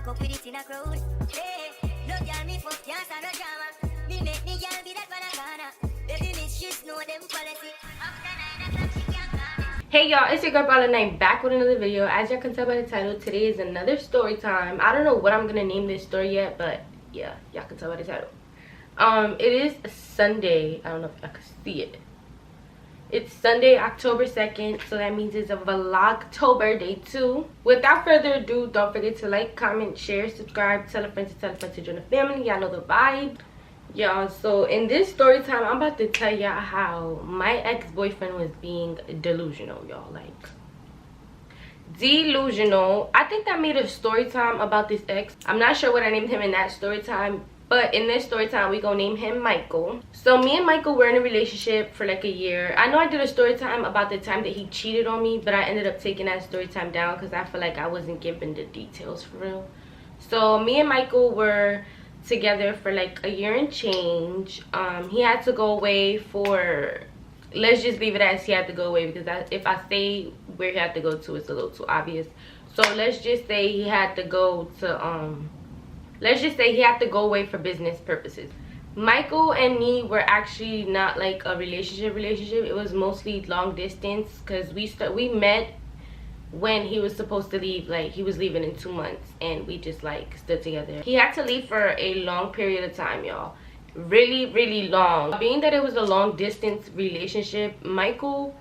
back up with it in a crowd. Hey, no girl me fuck dance and no drama. Me make me girl be that for the corner. Baby miss she know them policy. After 9 o'clock she can't come. Hey y'all, it's your girl Bella Name back with another video. As y'all can tell by the title, today is another story time. I don't know what I'm gonna name this story yet, but yeah, y'all can tell by the title. It is Sunday. I don't know if y'all can see it. It's Sunday, October 2nd, so that means it's a Vlogtober day 2. Without further ado, don't forget to like, comment, share, subscribe, tell a friend to join the family. Y'all know the vibe. Y'all, so in this story time, I'm about to tell y'all how my ex-boyfriend was being delusional, y'all. Like, delusional. I think I made a story time about this ex. I'm not sure what I named him in that story time, but in this story time, we gonna name him Michael. So me and Michael were in a relationship for like a year. I know I did a story time about the time that he cheated on me, but I ended up taking that story time down because I feel like I wasn't giving the details for real. So me and Michael were together for like a year and change. He had to go away for, let's just leave it as he had to go away, because if I say where he had to go to, it's a little too obvious. So let's just say he had to go to let's just say he had to go away for business purposes. Michael and me were actually not like a relationship. It was mostly long distance, because we met when he was supposed to leave. Like, he was leaving in 2 months, and we just like stood together. He had to leave for a long period of time, y'all. Really long. Being that it was a long distance relationship, Michael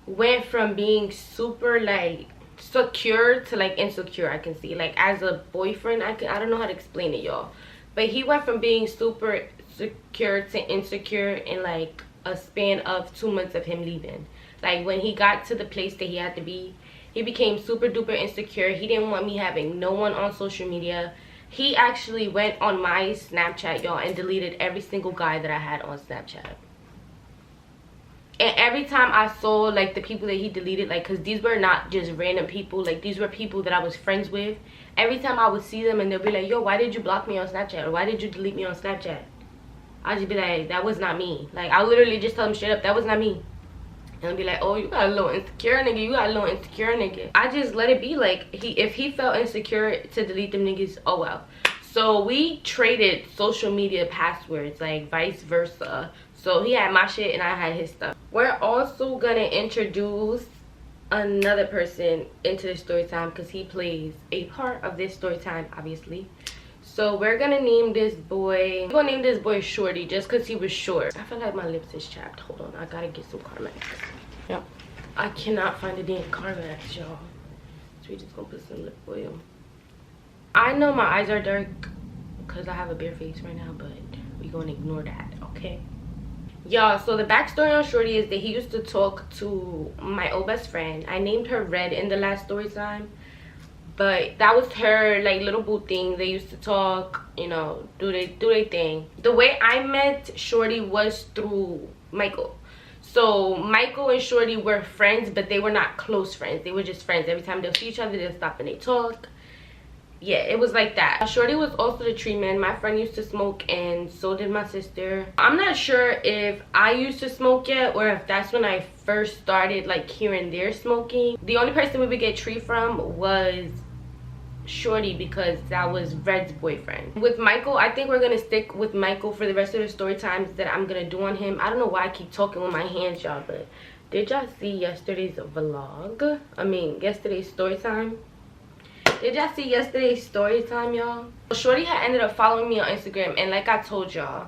went from being super like secure to like insecure. I can see, like, as a boyfriend, I don't know how to explain it, y'all, but he went from being super secure to insecure in like a span of 2 months of him leaving. Like, when he got to the place that he had to be, he became super duper insecure. He didn't want me having no one on social media. He actually went on my Snapchat, y'all, and deleted every single guy that I had on Snapchat. And every time I saw like the people that he deleted, like, because these were not just random people, like these were people that I was friends with. Every time I would see them and they'll be like, yo, why did you block me on Snapchat? Or why did you delete me on Snapchat? I'd just be like, that was not me. Like, I literally just tell them straight up, that was not me. And be like, oh, you got a little insecure nigga, you got a little insecure nigga. I just let it be. Like, if he felt insecure to delete them niggas, oh well. So we traded social media passwords, like vice versa. So he had my shit and I had his stuff. We're also gonna introduce another person into the story time, because he plays a part of this story time, obviously. So we're gonna name this boy, we're gonna name this boy Shorty, just because he was short. I feel like my lips is chapped. Hold on, I gotta get some Carmex. Yep, I cannot find a damn Carmex, y'all. So we just gonna put some lip oil. I know my eyes are dark because I have a bare face right now, but we gonna ignore that, okay? Y'all, so the backstory on Shorty is that he used to talk to my old best friend. I named her Red in the last story time, but that was her like little boo thing. They used to talk, you know, do their thing. The way I met Shorty was through Michael. So Michael and Shorty were friends, but they were not close friends. They were just friends. Every time they'll see each other, they'll stop and they talk. Yeah, it was like that. Shorty was also the tree man. My friend used to smoke, and so did my sister. I'm not sure if I used to smoke yet, or if that's when I first started like hearing their smoking. The only person we would get tree from was Shorty, because that was Red's boyfriend. With Michael, I think we're gonna stick with Michael for the rest of the story times that I'm gonna do on him. I don't know why I keep talking with my hands, y'all, but did y'all see yesterday's vlog? I mean, yesterday's story time? Did y'all see yesterday's story time, y'all? Shorty had ended up following me on Instagram, and like I told y'all,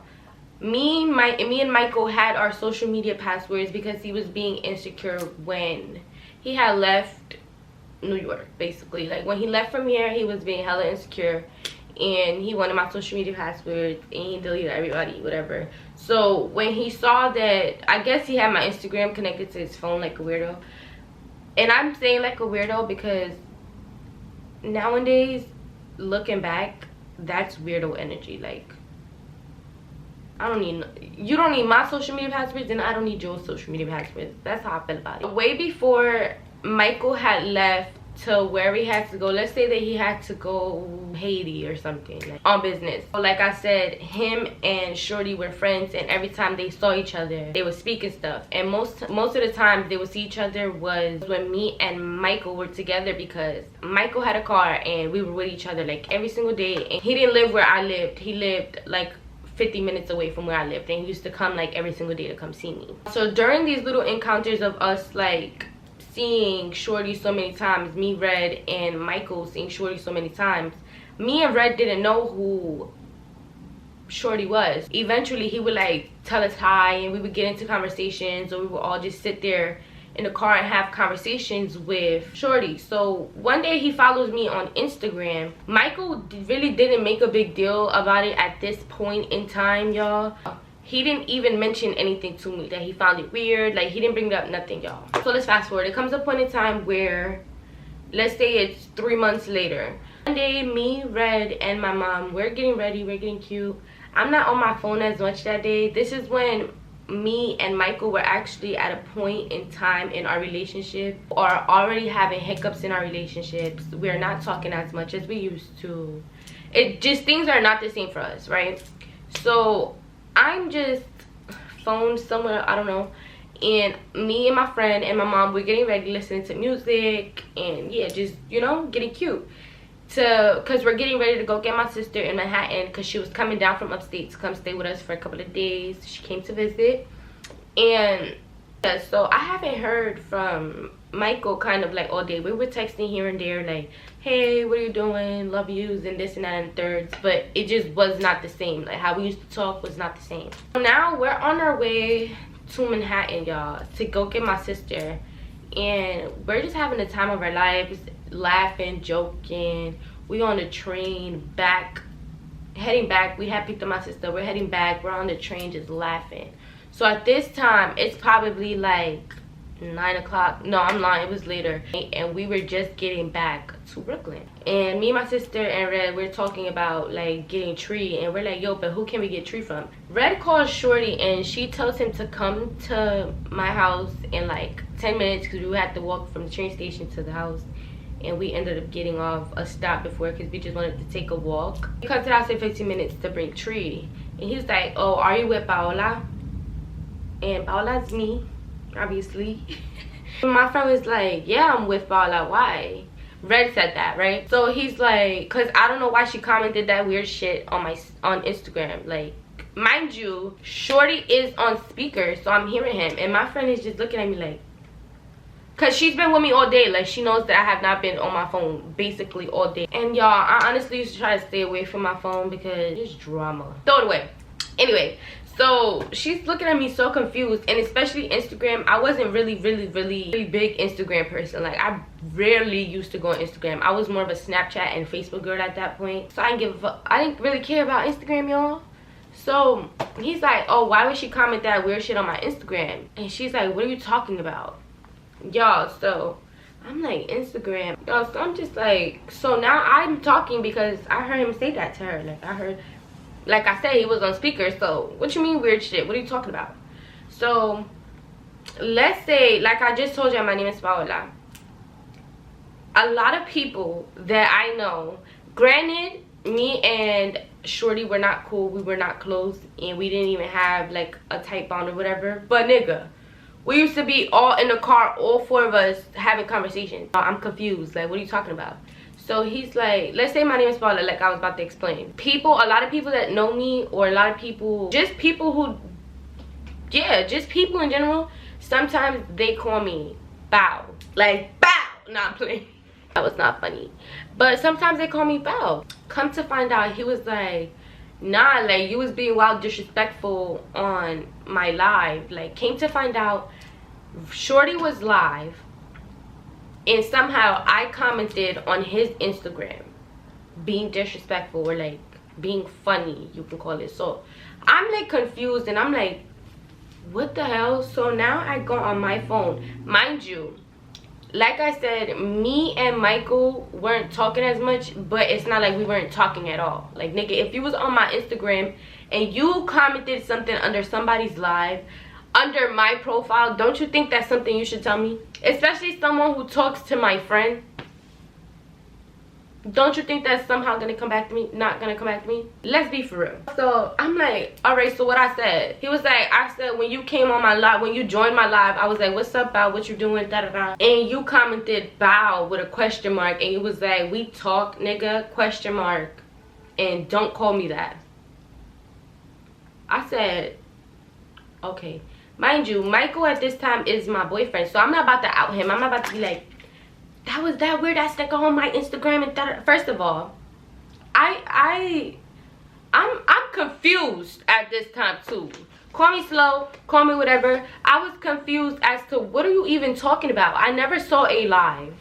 me and Michael had our social media passwords because he was being insecure when he had left New York, basically. Like, when he left from here, he was being hella insecure, and he wanted my social media passwords, and he deleted everybody, whatever. So when he saw that, I guess he had my Instagram connected to his phone like a weirdo. And I'm saying like a weirdo because nowadays, looking back, that's weirdo energy. Like, you don't need my social media passwords, and I don't need your social media passwords. That's how I feel about it. Way before Michael had left to where he had to go. Let's say that he had to go Haiti or something, like, on business. So like I said, him and Shorty were friends, and every time they saw each other they would speak and stuff. And most of the times they would see each other was when me and Michael were together, because Michael had a car and we were with each other like every single day. And he didn't live where I lived. He lived like 50 minutes away from where I lived, and he used to come like every single day to come see me. So during these little encounters of us like seeing Shorty so many times, me, Red, and Michael seeing Shorty so many times, me and Red didn't know who Shorty was. Eventually he would like tell us hi, and we would get into conversations, or we would all just sit there in the car and have conversations with Shorty. So one day he follows me on Instagram. Michael really didn't make a big deal about it at this point in time, y'all. He didn't even mention anything to me that he found it weird. Like, he didn't bring up nothing, y'all. So let's fast forward. It comes a point in time where, let's say it's 3 months later. One day, me, Red, and my mom, we're getting ready, we're getting cute. I'm not on my phone as much that day. This is when me and Michael were actually at a point in time in our relationship, or already having hiccups in our relationships. We're not talking as much as we used to. It just, things are not the same for us, right? So I'm just phoned somewhere, I don't know, and me and my friend and my mom, we're getting ready, listening to music, and yeah, just, you know, getting cute. Because we're getting ready to go get my sister in Manhattan, because she was coming down from upstate to come stay with us for a couple of days. She came to visit. And yeah, so I haven't heard from Michael kind of like all day. We were texting here and there like, hey, what are you doing, love yous, and this and that and thirds, but it just was not the same. Like, how we used to talk was not the same. So now we're on our way to Manhattan, y'all, to go get my sister, and we're just having the time of our lives, laughing, joking. We on the train back, heading back. We had picked up my sister, we're heading back, we're on the train just laughing. So at this time it's probably like 9 o'clock. No, I'm lying, it was later. And we were just getting back to Brooklyn, and me, my sister, and Red, we're talking about like getting tree, and we're like, yo, but who can we get tree from? Red calls Shorty, and she tells him to come to my house in like 10 minutes, because we had to walk from the train station to the house. And we ended up getting off a stop before, because we just wanted to take a walk. He comes to the house in 15 minutes to bring tree, and he's like, oh, are you with Paola? And Paola's me, obviously. My friend was like, yeah, I'm with Paola. Why? Red said that, right? So he's like, because I don't know why she commented that weird shit on Instagram. Like, mind you, Shorty is on speaker, so I'm hearing him, and my friend is just looking at me like, because she's been with me all day. Like, she knows that I have not been on my phone basically all day. And y'all, I honestly used to try to stay away from my phone because it's drama. Throw it away. Anyway, so she's looking at me so confused, and especially Instagram. I wasn't really big Instagram person. Like, I rarely used to go on Instagram. I was more of a Snapchat and Facebook girl at that point. So I didn't really care about Instagram, y'all. So he's like, oh, why would she comment that weird shit on my Instagram? And she's like, what are you talking about? Y'all, so I'm like, Instagram, y'all. So I'm just like, so now I'm talking because I heard him say that to her. Like, I heard, like I said, he was on speaker. So what you mean weird shit? What are you talking about? So let's say, like I just told you, my name is Paola. A lot of people that I know, granted, me and Shorty were not cool, we were not close, and we didn't even have like a tight bond or whatever, but nigga, we used to be all in the car, all four of us having conversations. I'm confused, like, what are you talking about? So he's like, let's say my name is Paula, like I was about to explain. People, a lot of people that know me, or a lot of people, just people who, yeah, just people in general, sometimes they call me Bow. Like, Bow! Nah, I'm playing. That was not funny. But sometimes they call me Bow. Come to find out, he was like, nah, like, you was being wild disrespectful on my live. Like, came to find out, Shorty was live, and somehow I commented on his Instagram being disrespectful, or like being funny, you can call it. So I'm like confused, and I'm like, what the hell? So now I go on my phone, mind you, like I said, me and Michael weren't talking as much, but it's not like we weren't talking at all. Like, nigga, if you was on my Instagram and you commented something under somebody's live, under my profile, don't you think that's something you should tell me? Especially someone who talks to my friend. Don't you think that's somehow gonna come back to me? Not gonna come back to me? Let's be for real. So I'm like, all right, so what I said? He was like, I said, when you came on my live, when you joined my live, I was like, what's up, Bow? What you doing? Da da da. And you commented Bow with a question mark, and it was like, we talk, nigga, question mark, and don't call me that. I said, okay. Mind you, Michael at this time is my boyfriend, so I'm not about to out him. I'm not about to be like, that was that weird ass nigga on my Instagram and that. First of all, I'm confused at this time too. Call me slow, call me whatever. I was confused as to what are you even talking about? I never saw a live.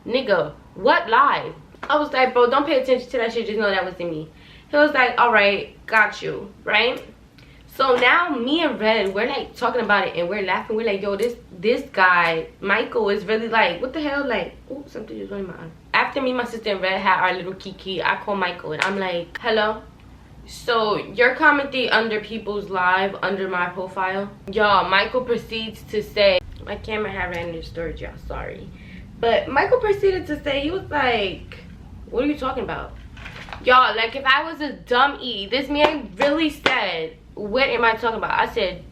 Nigga, what live? I was like, bro, don't pay attention to that shit, just know that wasn't me. He was like, alright, got you, right? So now me and Red, we're like talking about it and we're laughing. We're like, yo, this guy, Michael, is really like, what the hell? Like, oh, something just went in my eye. After me, my sister and Red had our little kiki, I call Michael and I'm like, hello? So you're commenting under people's live, under my profile. Y'all, Michael proceeds to say, my camera had ran into storage, y'all, sorry. But Michael proceeded to say, he was like, what are you talking about? Y'all, like if I was a dumb E, this man really said, what am I talking about? I said,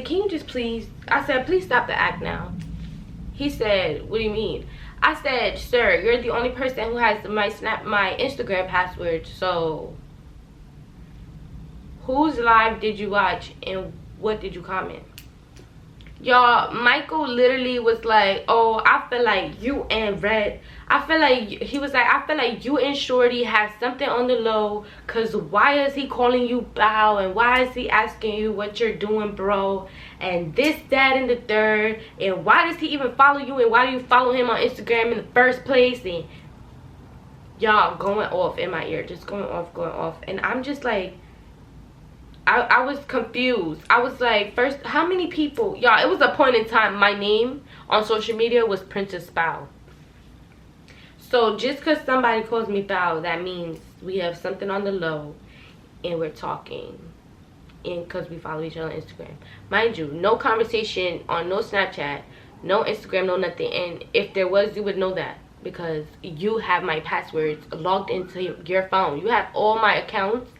can you just please, I said, please stop the act now. He said, what do you mean? I said, sir, you're the only person who has my Instagram password, so whose live did you watch and what did you comment? Y'all, Michael literally was like, oh, I feel like you and Red, he was like, I feel like you and Shorty have something on the low, because why is he calling you Bow, and why is he asking you what you're doing, bro, and this, that, and the third, and why does he even follow you, and why do you follow him on Instagram in the first place? And y'all going off in my ear, just going off, and I'm just like, I was confused. I was like, first, how many people? Y'all, it was a point in time, my name on social media was Princess Bow. So just because somebody calls me Bow, that means we have something on the low and we're talking. And because we follow each other on Instagram. Mind you, no conversation on no Snapchat, no Instagram, no nothing. And if there was, you would know that. Because you have my passwords logged into your phone. You have all my accounts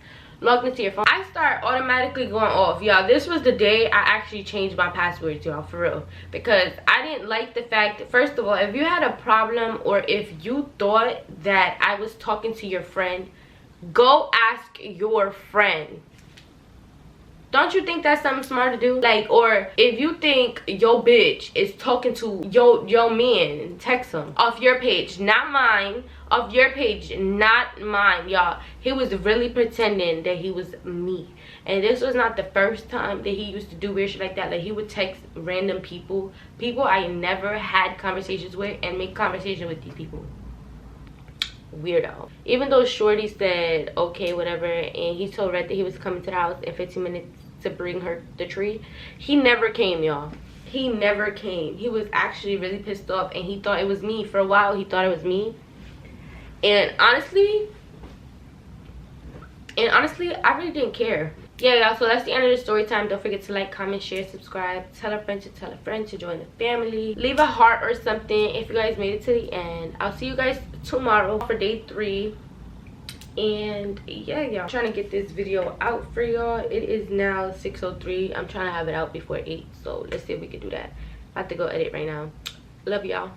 logged into your phone. I start automatically going off. Y'all, this was the day I actually changed my passwords, y'all, for real. Because I didn't like the fact that, first of all, if you had a problem or if you thought that I was talking to your friend, go ask your friend. Don't you think that's something smart to do? Like, or if you think your bitch is talking to your man, text him off your page, not mine. Off your page, not mine, y'all. He was really pretending that he was me. And this was not the first time that he used to do weird shit like that. Like, he would text random people I never had conversations with, and make conversation with these people. Weirdo. Even though Shorty said okay, whatever, and he told Red that he was coming to the house in 15 minutes to bring her the tree, he never came, y'all. He never came. He was actually really pissed off, and he thought it was me. For a while he thought it was me. And honestly, I really didn't care. Yeah, y'all, so that's the end of the story time. Don't forget to like, comment, share, subscribe, tell a friend to tell a friend to join the family. Leave a heart or something if you guys made it to the end. I'll see you guys tomorrow for day 3. And yeah, y'all, I'm trying to get this video out for y'all. It is now 6:03. I'm trying to have it out before 8, so let's see if we can do that. I have to go edit right now. Love y'all.